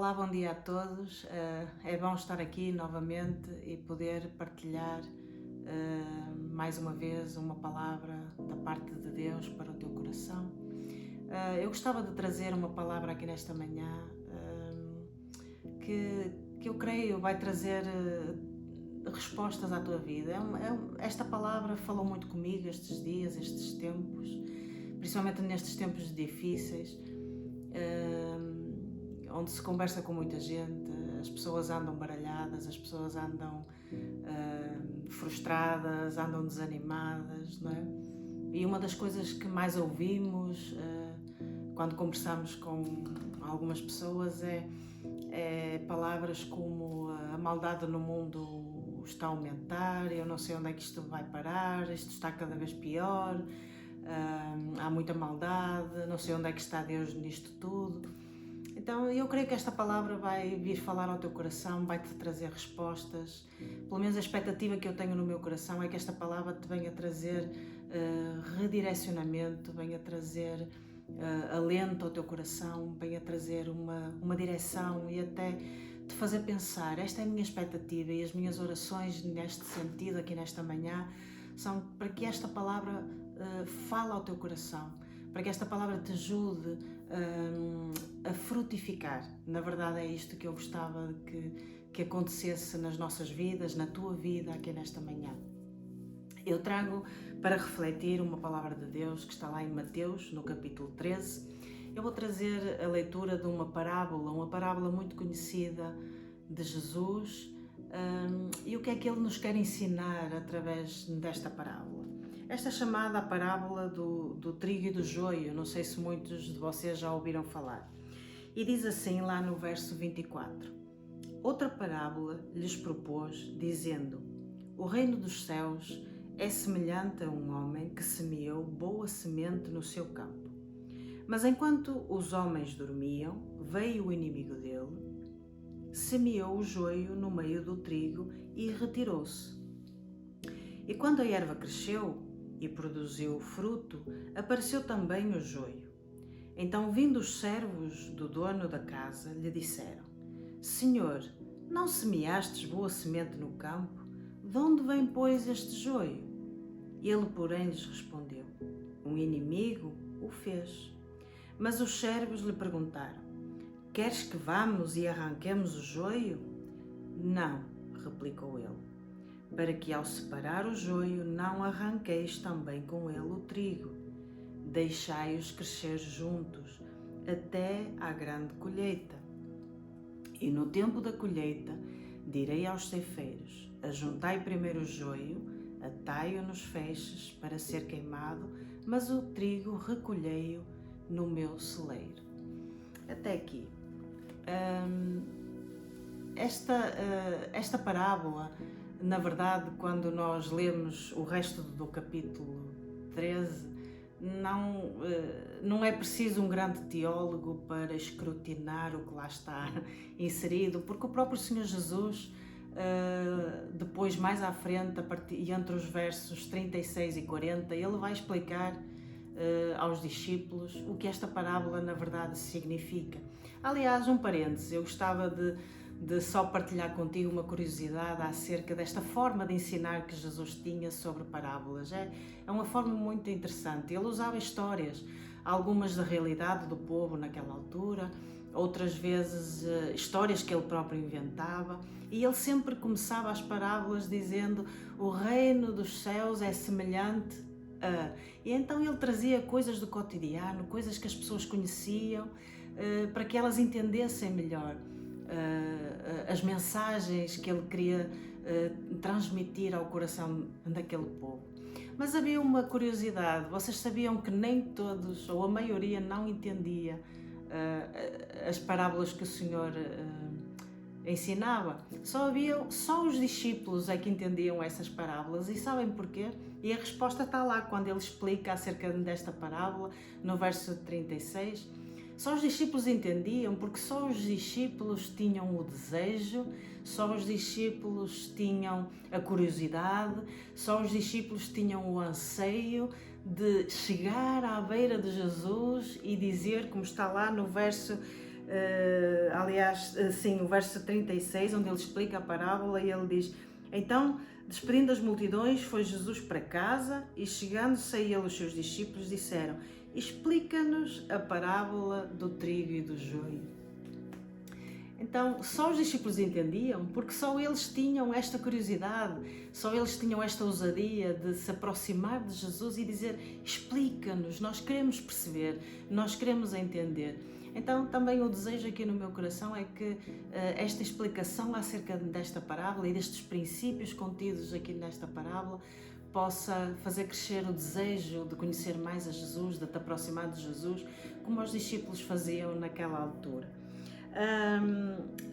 Olá, bom dia a todos. É bom estar aqui novamente e poder partilhar mais uma vez uma palavra da parte de Deus para o teu coração. Eu gostava de trazer uma palavra aqui nesta manhã que eu creio vai trazer respostas à tua vida. Esta palavra falou muito comigo estes dias, estes tempos, principalmente nestes tempos difíceis. Onde se conversa com muita gente, as pessoas andam baralhadas, as pessoas andam frustradas, andam desanimadas, não é? E uma das coisas que mais ouvimos quando conversamos com algumas pessoas é palavras como a maldade no mundo está a aumentar, eu não sei onde é que isto vai parar, isto está cada vez pior, há muita maldade, não sei onde é que está Deus nisto tudo. Então eu creio que esta palavra vai vir falar ao teu coração, vai-te trazer respostas. Pelo menos a expectativa que eu tenho no meu coração é que esta palavra te venha trazer redirecionamento, venha trazer alento ao teu coração, venha trazer uma direção e até te fazer pensar. Esta é a minha expectativa e as minhas orações neste sentido, aqui nesta manhã, são para que esta palavra fale ao teu coração, para que esta palavra te ajude a frutificar. Na verdade é isto que eu gostava que acontecesse nas nossas vidas, na tua vida, aqui nesta manhã. Eu trago para refletir uma palavra de Deus que está lá em Mateus, no capítulo 13. Eu vou trazer a leitura de uma parábola muito conhecida de Jesus, e o que é que ele nos quer ensinar através desta parábola. Esta é chamada a parábola do trigo e do joio, não sei se muitos de vocês já ouviram falar. E diz assim lá no verso 24: Outra parábola lhes propôs, dizendo: O reino dos céus é semelhante a um homem que semeou boa semente no seu campo. Mas enquanto os homens dormiam, veio o inimigo dele, semeou o joio no meio do trigo e retirou-se. E quando a erva cresceu e produziu fruto, apareceu também o joio. Então, vindo os servos do dono da casa, lhe disseram: Senhor, não semeastes boa semente no campo? De onde vem, pois, este joio? Ele, porém, lhes respondeu: Um inimigo o fez. Mas os servos lhe perguntaram: Queres que vamos e arranquemos o joio? Não, replicou ele, para que ao separar o joio não arranqueis também com ele o trigo. Deixai-os crescer juntos até à grande colheita. E no tempo da colheita direi aos ceifeiros: Ajuntai primeiro o joio, atai-o nos feixes para ser queimado, mas o trigo recolhei-o no meu celeiro. Até aqui. Esta parábola, na verdade, quando nós lemos o resto do capítulo 13, não é preciso um grande teólogo para escrutinar o que lá está inserido, porque o próprio Senhor Jesus, depois mais à frente, e entre os versos 36 e 40, ele vai explicar aos discípulos o que esta parábola na verdade significa. Aliás, um parênteses, eu gostava de só partilhar contigo uma curiosidade acerca desta forma de ensinar que Jesus tinha sobre parábolas. É uma forma muito interessante. Ele usava histórias, algumas da realidade do povo naquela altura, outras vezes histórias que ele próprio inventava, e ele sempre começava as parábolas dizendo: o reino dos céus é semelhante a... E então ele trazia coisas do cotidiano, coisas que as pessoas conheciam, para que elas entendessem melhor as mensagens que ele queria transmitir ao coração daquele povo. Mas havia uma curiosidade: vocês sabiam que nem todos, ou a maioria, não entendia as parábolas que o Senhor ensinava? Só os discípulos é que entendiam essas parábolas. E sabem porquê? E a resposta está lá quando ele explica acerca desta parábola, no verso 36. Só os discípulos entendiam, porque só os discípulos tinham o desejo, só os discípulos tinham a curiosidade, só os discípulos tinham o anseio de chegar à beira de Jesus e dizer, como está lá no verso aliás, sim, o verso 36, onde ele explica a parábola, e ele diz: então, despedindo as multidões, foi Jesus para casa, e chegando-se a ele os seus discípulos disseram: explica-nos a parábola do trigo e do joio. Então, só os discípulos entendiam, porque só eles tinham esta curiosidade, só eles tinham esta ousadia de se aproximar de Jesus e dizer: explica-nos, nós queremos perceber, nós queremos entender. Então, também o desejo aqui no meu coração é que esta explicação acerca desta parábola e destes princípios contidos aqui nesta parábola possa fazer crescer o desejo de conhecer mais a Jesus, de te aproximar de Jesus, como os discípulos faziam naquela altura.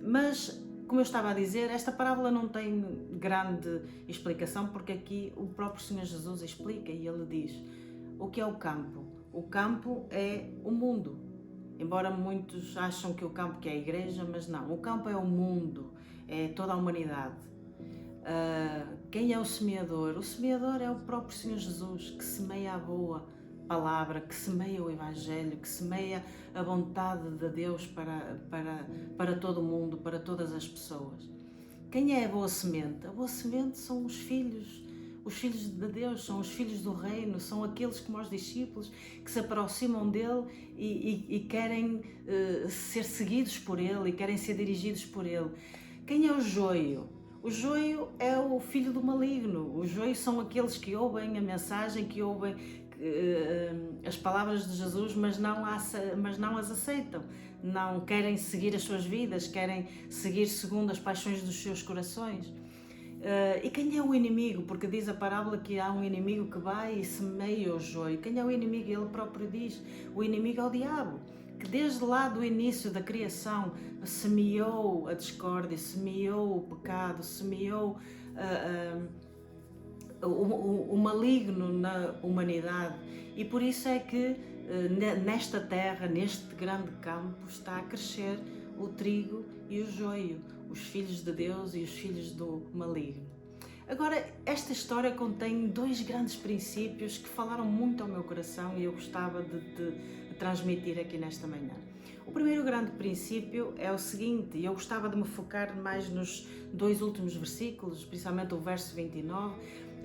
Mas, como eu estava a dizer, esta parábola não tem grande explicação, porque aqui o próprio Senhor Jesus explica e ele diz: o que é o campo? O campo é o mundo. Embora muitos acham que o campo que é a igreja, mas não, o campo é o mundo, é toda a humanidade. Quem é o semeador? O semeador é o próprio Senhor Jesus, que semeia a boa palavra, que semeia o Evangelho, que semeia a vontade de Deus para todo o mundo, para todas as pessoas. Quem é a boa semente? A boa semente são os filhos de Deus, são os filhos do reino, são aqueles como os discípulos que se aproximam dele e querem ser seguidos por ele e querem ser dirigidos por ele. Quem é o joio? O joio é o filho do maligno. O joio são aqueles que ouvem a mensagem, que ouvem as palavras de Jesus, mas não as aceitam. Não querem seguir as suas vidas, querem seguir segundo as paixões dos seus corações. E quem é o inimigo? Porque diz a parábola que há um inimigo que vai e semeia o joio. Quem é o inimigo? Ele próprio diz: o inimigo é o diabo, que desde lá do início da criação semeou a discórdia, semeou o pecado, semeou o maligno na humanidade. E por isso é que nesta terra, neste grande campo, está a crescer o trigo e o joio, os filhos de Deus e os filhos do maligno. Agora, esta história contém dois grandes princípios que falaram muito ao meu coração e eu gostava de transmitir aqui nesta manhã. O primeiro grande princípio é o seguinte, e eu gostava de me focar mais nos dois últimos versículos, principalmente o verso 29,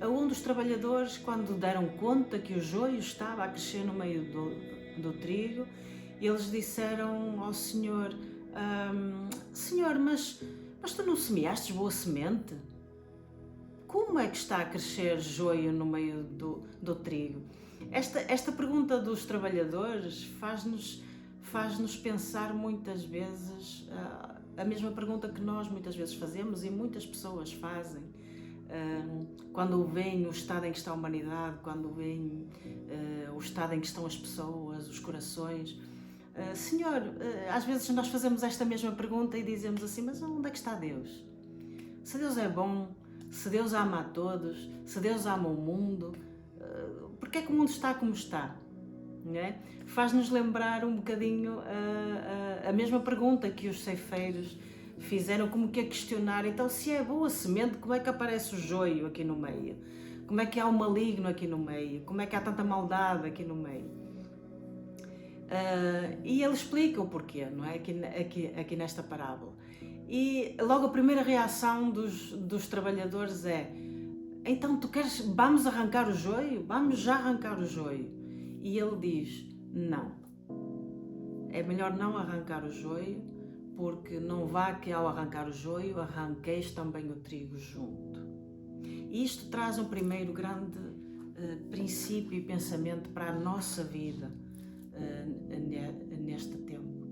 onde os trabalhadores, quando deram conta que o joio estava a crescer no meio do trigo, eles disseram ao Senhor: Senhor, mas tu não semeaste boa semente? Como é que está a crescer joio no meio do trigo? Esta pergunta dos trabalhadores faz-nos pensar muitas vezes a mesma pergunta que nós muitas vezes fazemos e muitas pessoas fazem quando veem o estado em que está a humanidade, quando veem o estado em que estão as pessoas, os corações. Senhor, às vezes nós fazemos esta mesma pergunta e dizemos assim: mas onde é que está Deus? Se Deus é bom, se Deus ama a todos, se Deus ama o mundo, porque é que o mundo está como está? Não é? Faz-nos lembrar um bocadinho a mesma pergunta que os ceifeiros fizeram, como que a questionar: então, se é boa semente, como é que aparece o joio aqui no meio? Como é que há o maligno aqui no meio? Como é que há tanta maldade aqui no meio? E ele explica o porquê, não é? Aqui nesta parábola. E logo a primeira reação dos trabalhadores é: então vamos arrancar o joio? Vamos já arrancar o joio. E ele diz: não, é melhor não arrancar o joio, porque não vá que ao arrancar o joio arranqueis também o trigo junto. E isto traz um primeiro grande princípio e pensamento para a nossa vida neste tempo.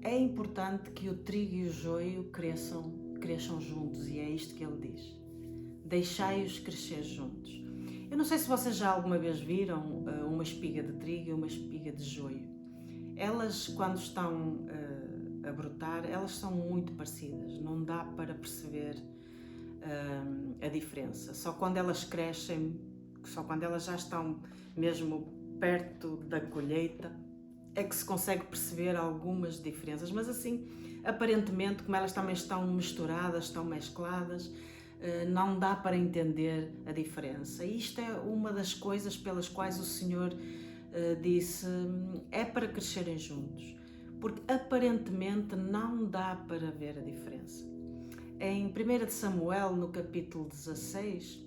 É importante que o trigo e o joio cresçam juntos, e é isto que ele diz: deixai-os crescer juntos. Eu não sei se vocês já alguma vez viram uma espiga de trigo e uma espiga de joio. Elas, quando estão a brotar, elas são muito parecidas, não dá para perceber a diferença. Só quando elas crescem, só quando elas já estão mesmo perto da colheita, é que se consegue perceber algumas diferenças. Mas assim, aparentemente, como elas também estão misturadas, estão mescladas, não dá para entender a diferença. E isto é uma das coisas pelas quais o Senhor disse, é para crescerem juntos, porque aparentemente não dá para ver a diferença. Em 1 de Samuel, no capítulo 16,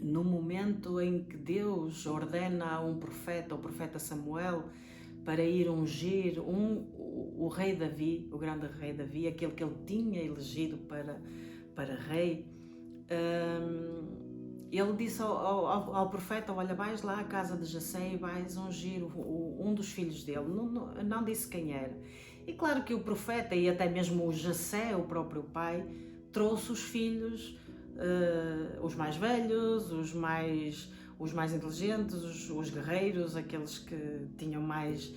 no momento em que Deus ordena a um profeta, o profeta Samuel, para ir ungir o rei Davi, o grande rei Davi, aquele que ele tinha elegido para rei, ele disse ao profeta, olha, vais lá à casa de Jessé e vais ungir um dos filhos dele. Não disse quem era. E claro que o profeta, e até mesmo o Jessé, o próprio pai, trouxe os filhos, os mais velhos, os mais inteligentes, os guerreiros, aqueles que tinham mais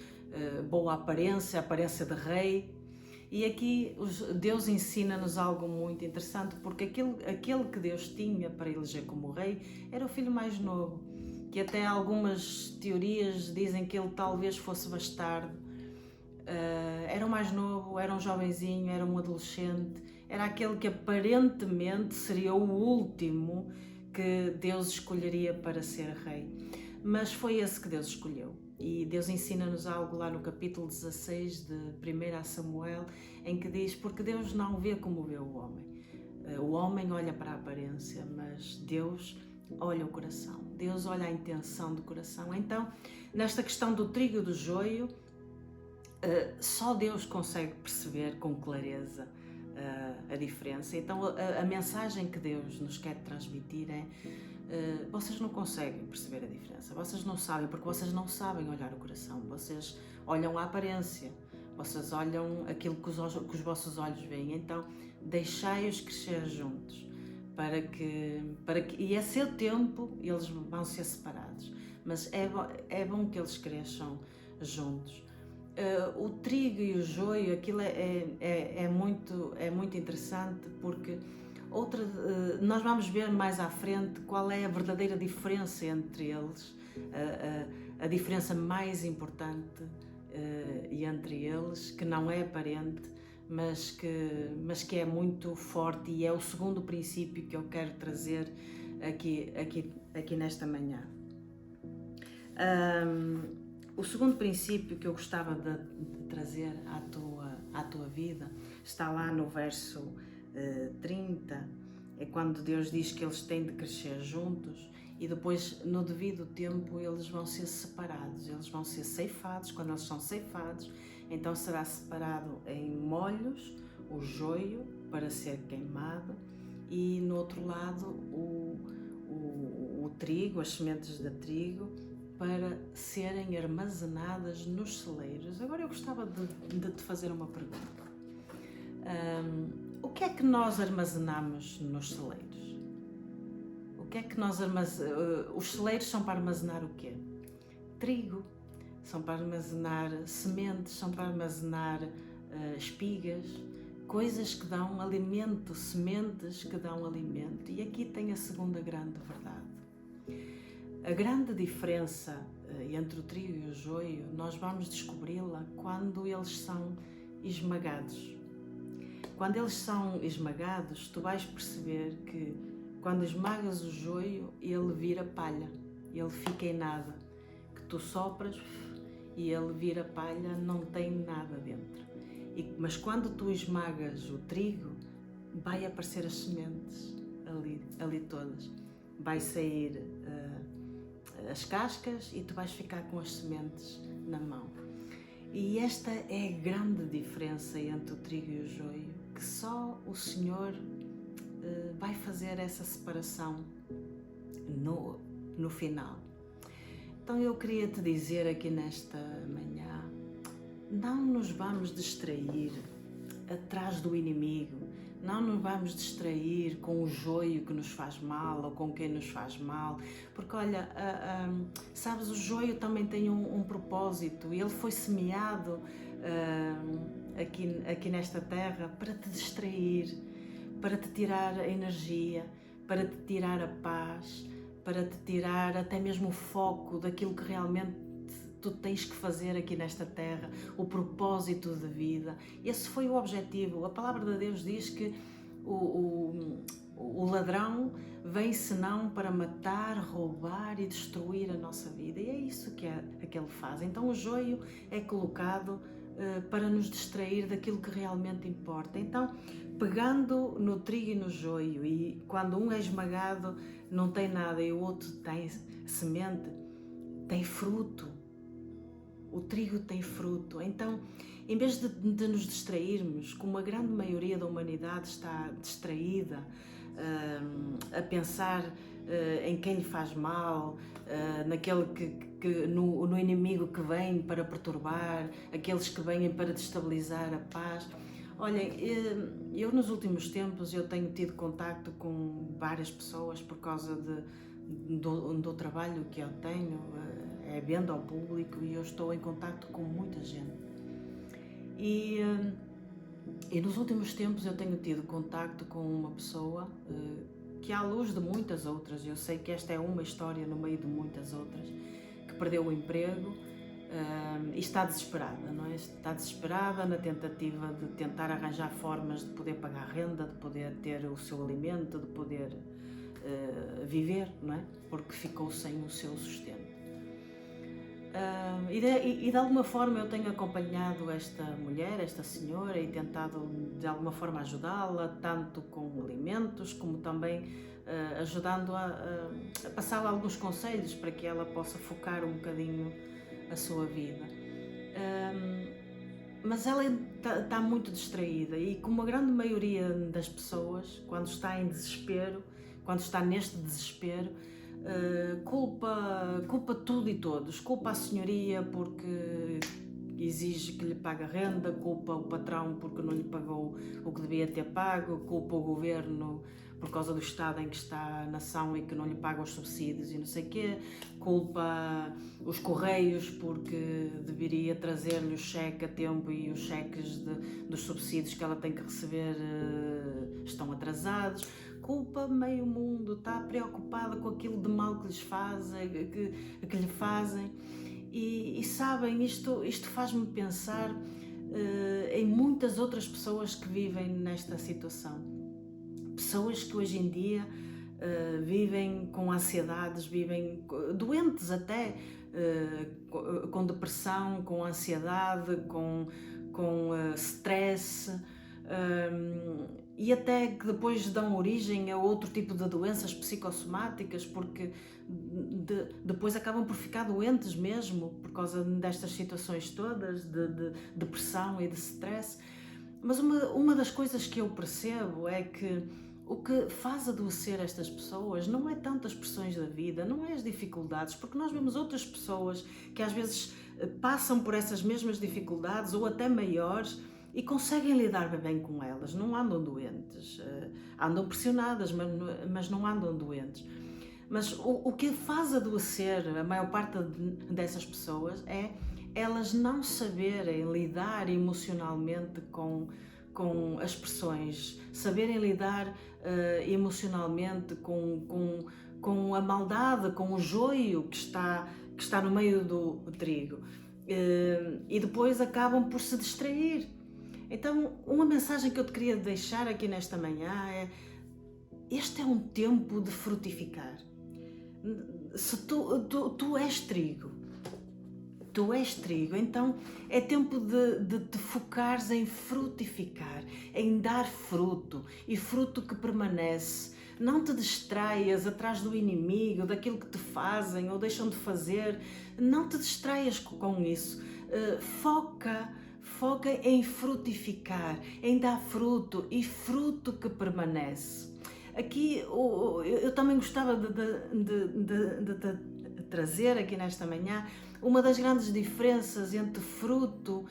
boa aparência, aparência de rei. E aqui Deus ensina-nos algo muito interessante, porque aquele que Deus tinha para eleger como rei era o filho mais novo, que até algumas teorias dizem que ele talvez fosse bastardo. Era o mais novo, era um jovenzinho, era um adolescente, era aquele que aparentemente seria o último que Deus escolheria para ser rei. Mas foi esse que Deus escolheu. E Deus ensina-nos algo lá no capítulo 16 de 1 Samuel, em que diz, porque Deus não vê como vê o homem. O homem olha para a aparência, mas Deus olha o coração. Deus olha a intenção do coração. Então, nesta questão do trigo e do joio, só Deus consegue perceber com clareza a diferença. Então, a mensagem que Deus nos quer transmitir é: vocês não conseguem perceber a diferença, vocês não sabem, porque vocês não sabem olhar o coração, vocês olham a aparência, vocês olham aquilo que os vossos olhos veem. Então, deixai-os crescer juntos, para que e a seu tempo eles vão ser separados, mas é bom que eles cresçam juntos. O trigo e o joio, aquilo é muito interessante, porque nós vamos ver mais à frente qual é a verdadeira diferença entre eles, a diferença mais importante entre eles, que não é aparente, mas que é muito forte, e é o segundo princípio que eu quero trazer aqui nesta manhã. O segundo princípio que eu gostava de trazer à tua vida está lá no verso 30, é quando Deus diz que eles têm de crescer juntos, e depois, no devido tempo, eles vão ser separados, eles vão ser ceifados. Quando eles são ceifados, então será separado em molhos o joio para ser queimado, e no outro lado o trigo, as sementes de trigo, para serem armazenadas nos celeiros. Agora eu gostava de te fazer uma pergunta. O que é que nós armazenamos nos celeiros? O que é que nós os celeiros são para armazenar o quê? Trigo. São para armazenar sementes, são para armazenar espigas, coisas que dão alimento, sementes que dão alimento. E aqui tem a segunda grande verdade. A grande diferença entre o trigo e o joio, nós vamos descobri-la quando eles são esmagados. Quando eles são esmagados, tu vais perceber que quando esmagas o joio, ele vira palha, ele fica em nada. Que tu sopras e ele vira palha, não tem nada dentro. Mas quando tu esmagas o trigo, vai aparecer as sementes ali todas. Vai sair as cascas e tu vais ficar com as sementes na mão. E esta é a grande diferença entre o trigo e o joio, que só o Senhor vai fazer essa separação no final. Então eu queria te dizer aqui nesta manhã, não nos vamos distrair atrás do inimigo, não nos vamos distrair com o joio que nos faz mal ou com quem nos faz mal, porque olha, sabes, o joio também tem um propósito, e ele foi semeado aqui nesta terra para te distrair, para te tirar a energia, para te tirar a paz, para te tirar até mesmo o foco daquilo que realmente tu tens que fazer aqui nesta terra, o propósito de vida. Esse foi o objetivo. A palavra de Deus diz que O ladrão vem senão para matar, roubar e destruir a nossa vida. E é isso que ele faz. Então o joio é colocado para nos distrair daquilo que realmente importa. Então, pegando no trigo e no joio, e quando um é esmagado não tem nada e o outro tem semente, tem fruto. O trigo tem fruto. Então, em vez de nos distrairmos, como a grande maioria da humanidade está distraída, a pensar em quem lhe faz mal, naquele no inimigo que vem para perturbar, aqueles que vêm para destabilizar a paz. Olhem, eu nos últimos tempos eu tenho tido contacto com várias pessoas por causa do trabalho que eu tenho, é venda ao público, e eu estou em contacto com muita gente. E nos últimos tempos eu tenho tido contacto com uma pessoa que, à luz de muitas outras, eu sei que esta é uma história no meio de muitas outras, que perdeu o emprego e está desesperada, não é? Está desesperada na tentativa de tentar arranjar formas de poder pagar renda, de poder ter o seu alimento, de poder viver, não é? Porque ficou sem o seu sustento. E de alguma forma eu tenho acompanhado esta mulher, esta senhora, e tentado de alguma forma ajudá-la, tanto com alimentos como também ajudando a passá-la alguns conselhos para que ela possa focar um bocadinho a sua vida. Mas ela está muito distraída, e como a grande maioria das pessoas, quando está em desespero, quando está neste desespero, culpa tudo e todos. Culpa a senhoria porque exige que lhe pague a renda, culpa o patrão porque não lhe pagou o que devia ter pago, culpa o governo por causa do estado em que está a nação e que não lhe paga os subsídios e não sei o quê, culpa os correios porque deveria trazer-lhe o cheque a tempo e os cheques dos subsídios que ela tem que receber estão atrasados. Culpa meio mundo, está preocupada com aquilo de mal que lhes fazem, que lhe fazem. E sabem, isto faz-me pensar em muitas outras pessoas que vivem nesta situação. Pessoas que hoje em dia vivem com ansiedades, vivem doentes até, com depressão, com ansiedade, com stress, e até que depois dão origem a outro tipo de doenças psicossomáticas, porque depois acabam por ficar doentes mesmo por causa destas situações todas de depressão e de stress. Mas uma das coisas que eu percebo é que o que faz adoecer estas pessoas não é tanto as pressões da vida, não é as dificuldades, porque nós vemos outras pessoas que às vezes passam por essas mesmas dificuldades ou até maiores e conseguem lidar bem com elas, não andam doentes, andam pressionadas, mas não andam doentes. Mas o que faz adoecer a maior parte dessas pessoas é elas não saberem lidar emocionalmente com as pressões, saberem lidar emocionalmente com a maldade, com o joio que está no meio do trigo. E depois acabam por se distrair. Então, uma mensagem que eu te queria deixar aqui nesta manhã é: este é um tempo de frutificar. Se tu és trigo, então é tempo de te focares em frutificar, em dar fruto, e fruto que permanece. Não te distraias atrás do inimigo, daquilo que te fazem ou deixam de fazer. Não te distraias com isso. Foca em frutificar, em dar fruto, e fruto que permanece. Aqui eu também gostava de trazer aqui nesta manhã uma das grandes diferenças entre fruto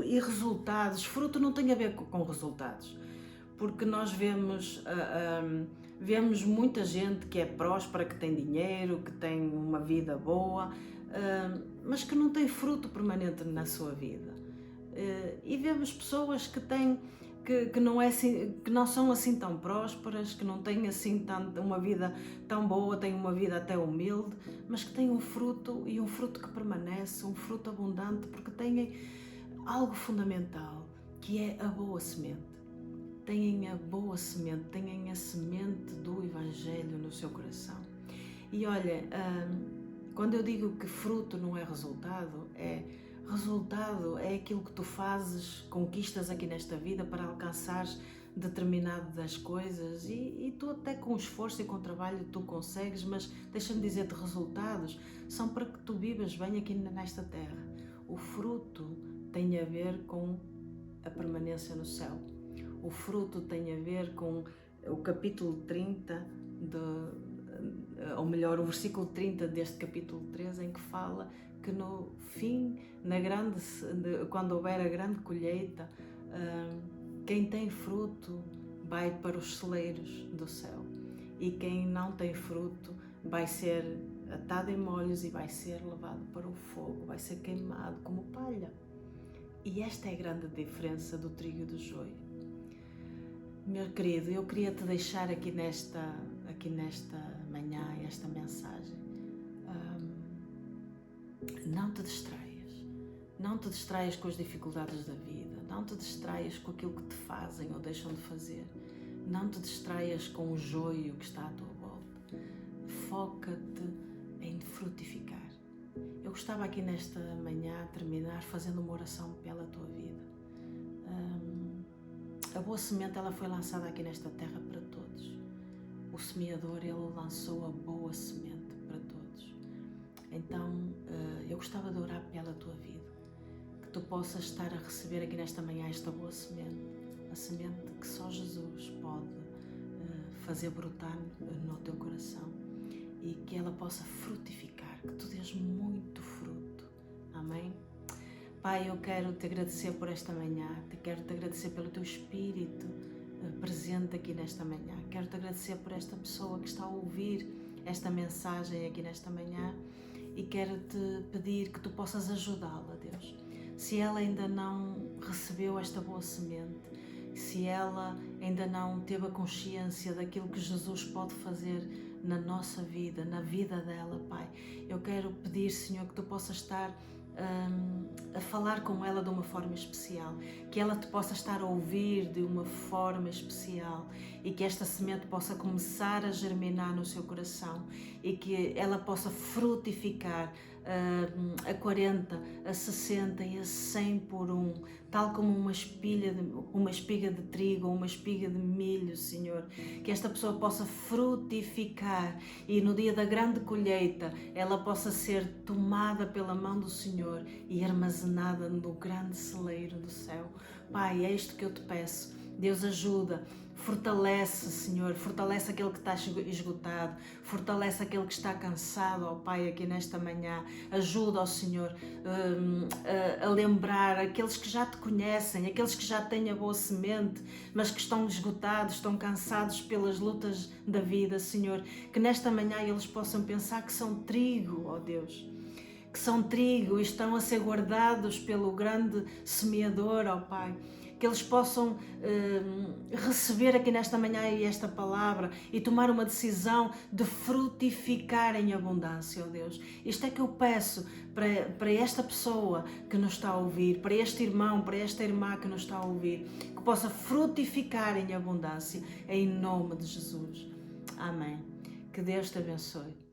e resultados. Fruto não tem a ver com resultados, porque nós vemos muita gente que é próspera, que tem dinheiro, que tem uma vida boa, mas que não tem fruto permanente na sua vida. E vemos pessoas que não são assim tão prósperas, que não têm assim uma vida tão boa, têm uma vida até humilde, mas que têm um fruto, e um fruto que permanece, um fruto abundante, porque têm algo fundamental, que é a boa semente. tenham a boa semente, tenham a semente do Evangelho no seu coração. E olha, quando eu digo que fruto não é resultado é aquilo que tu fazes, conquistas aqui nesta vida para alcançares determinadas coisas e tu até com esforço e com trabalho tu consegues, mas deixa-me dizer-te, resultados são para que tu vivas bem aqui nesta terra. O fruto tem a ver com a permanência no céu. O fruto tem a ver com o capítulo 30, ou melhor, o versículo 30 deste capítulo 3, em que fala que no fim, quando houver a grande colheita, quem tem fruto vai para os celeiros do céu e quem não tem fruto vai ser atado em molhos e vai ser levado para o fogo, vai ser queimado como palha. E esta é a grande diferença do trigo e do joio. Meu querido, eu queria te deixar aqui nesta manhã esta mensagem. Não te distraias. Não te distraias com as dificuldades da vida. Não te distraias com aquilo que te fazem ou deixam de fazer. Não te distraias com o joio que está à tua volta. Foca-te em frutificar. Eu gostava aqui nesta manhã terminar fazendo uma oração pela tua vida. A boa semente ela foi lançada aqui nesta terra para todos. O semeador ele lançou a boa semente para todos. Então eu gostava de orar pela tua vida, que tu possas estar a receber aqui nesta manhã esta boa semente, a semente que só Jesus pode fazer brotar no teu coração e que ela possa frutificar, que tu dês muito fruto. Amém? Pai, eu quero te agradecer por esta manhã, quero te agradecer pelo teu Espírito presente aqui nesta manhã, quero te agradecer por esta pessoa que está a ouvir esta mensagem aqui nesta manhã e quero te pedir que tu possas ajudá-la, Deus. Se ela ainda não recebeu esta boa semente, se ela ainda não teve a consciência daquilo que Jesus pode fazer na nossa vida, na vida dela, Pai, eu quero pedir, Senhor, que tu possas estar a falar com ela de uma forma especial, que ela te possa estar a ouvir de uma forma especial e que esta semente possa começar a germinar no seu coração e que ela possa frutificar a 40, a 60 e a 100 por um, tal como uma espiga de trigo ou uma espiga de milho, Senhor, que esta pessoa possa frutificar e no dia da grande colheita ela possa ser tomada pela mão do Senhor e armazenada no grande celeiro do céu. Pai, é isto que eu te peço. Deus, ajuda, fortalece, Senhor, fortalece aquele que está esgotado, fortalece aquele que está cansado, ó Pai, aqui nesta manhã. Ajuda, ó Senhor, a lembrar aqueles que já te conhecem, aqueles que já têm a boa semente, mas que estão esgotados, estão cansados pelas lutas da vida, Senhor, que nesta manhã eles possam pensar que são trigo, ó Deus, que são trigo e estão a ser guardados pelo grande semeador, ó Pai, que eles possam receber aqui nesta manhã esta palavra e tomar uma decisão de frutificar em abundância, ó Deus. Isto é que eu peço para esta pessoa que nos está a ouvir, para este irmão, para esta irmã que nos está a ouvir, que possa frutificar em abundância, em nome de Jesus. Amém. Que Deus te abençoe.